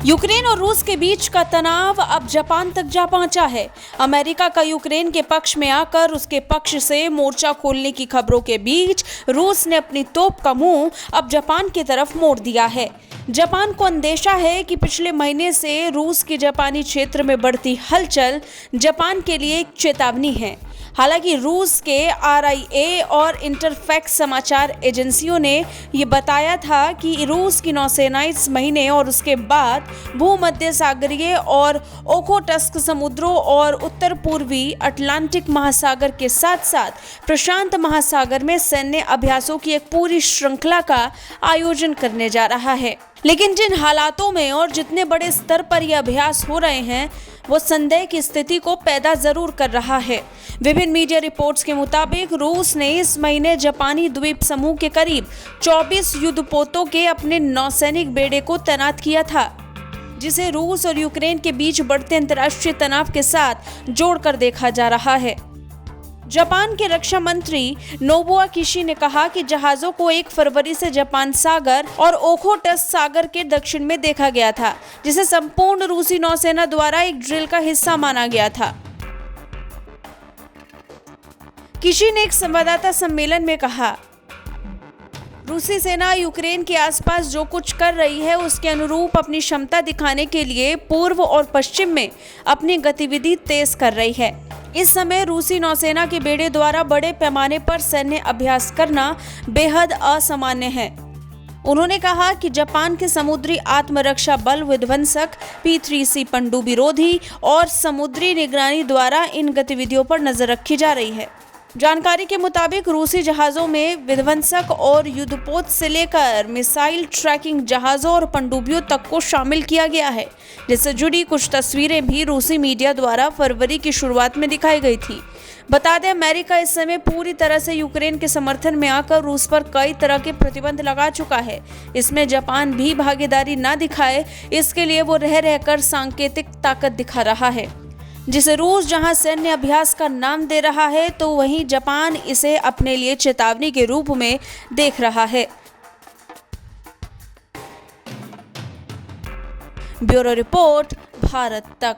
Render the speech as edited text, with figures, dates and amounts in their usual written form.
Ukraine और रूस के बीच का तनाव अब जापान तक जा पहुंचा है। अमेरिका का यूक्रेन के पक्ष में आकर उसके पक्ष से मोर्चा खोलने की खबरों के बीच रूस ने अपनी तोप का मुंह अब जापान की तरफ मोड़ दिया है। जापान को अंदेशा है कि पिछले महीने से रूस के जापानी क्षेत्र में बढ़ती हलचल जापान के लिए एक चेतावनी है। हालांकि रूस के RIA और इंटरफैक्स समाचार एजेंसियों ने ये बताया था कि रूस की नौसेना इस महीने और उसके बाद भूमध्य सागरीय और ओखोटस्क समुद्रों और उत्तर पूर्वी अटलांटिक महासागर के साथ साथ प्रशांत महासागर में सैन्य अभ्यासों की एक पूरी श्रृंखला का आयोजन करने जा रहा है। लेकिन जिन हालातों में और जितने बड़े स्तर पर यह अभ्यास हो रहे हैं वो संदेह की स्थिति को पैदा जरूर कर रहा है। विभिन्न मीडिया रिपोर्ट्स के मुताबिक रूस ने इस महीने जापानी द्वीप समूह के करीब 24 युद्धपोतों के अपने नौसैनिक बेड़े को तैनात किया था, जिसे रूस और यूक्रेन के बीच बढ़ते अंतर्राष्ट्रीय तनाव के साथ जोड़कर देखा जा रहा है। जापान के रक्षा मंत्री नोबुआ किशी ने कहा कि जहाजों को 1 फरवरी से जापान सागर और ओखोटस्क सागर के दक्षिण में देखा गया था, जिसे संपूर्ण रूसी नौसेना द्वारा एक ड्रिल का हिस्सा माना गया था। किशी ने एक संवाददाता सम्मेलन में कहा, रूसी सेना यूक्रेन के आसपास जो कुछ कर रही है उसके अनुरूप अपनी क्षमता दिखाने के लिए पूर्व और पश्चिम में अपनी गतिविधि तेज कर रही है। इस समय रूसी नौसेना के बेड़े द्वारा बड़े पैमाने पर सैन्य अभ्यास करना बेहद असामान्य है। उन्होंने कहा कि जापान के समुद्री आत्मरक्षा बल विध्वंसक P-3C पनडुब्बी रोधी और समुद्री निगरानी द्वारा इन गतिविधियों पर नजर रखी जा रही है। जानकारी के मुताबिक रूसी जहाजों में विध्वंसक और युद्धपोत से लेकर मिसाइल ट्रैकिंग जहाजों और पनडुब्बियों तक को शामिल किया गया है, जिससे जुड़ी कुछ तस्वीरें भी रूसी मीडिया द्वारा फरवरी की शुरुआत में दिखाई गई थी। बता दें, अमेरिका इस समय पूरी तरह से यूक्रेन के समर्थन में आकर रूस पर कई तरह के प्रतिबंध लगा चुका है। इसमें जापान भी भागीदारी न दिखाए, इसके लिए वो रह रहकर सांकेतिक ताकत दिखा रहा है, जिसे रूस जहां सैन्य अभ्यास का नाम दे रहा है तो वहीं जापान इसे अपने लिए चेतावनी के रूप में देख रहा है। ब्यूरो रिपोर्ट, भारत तक।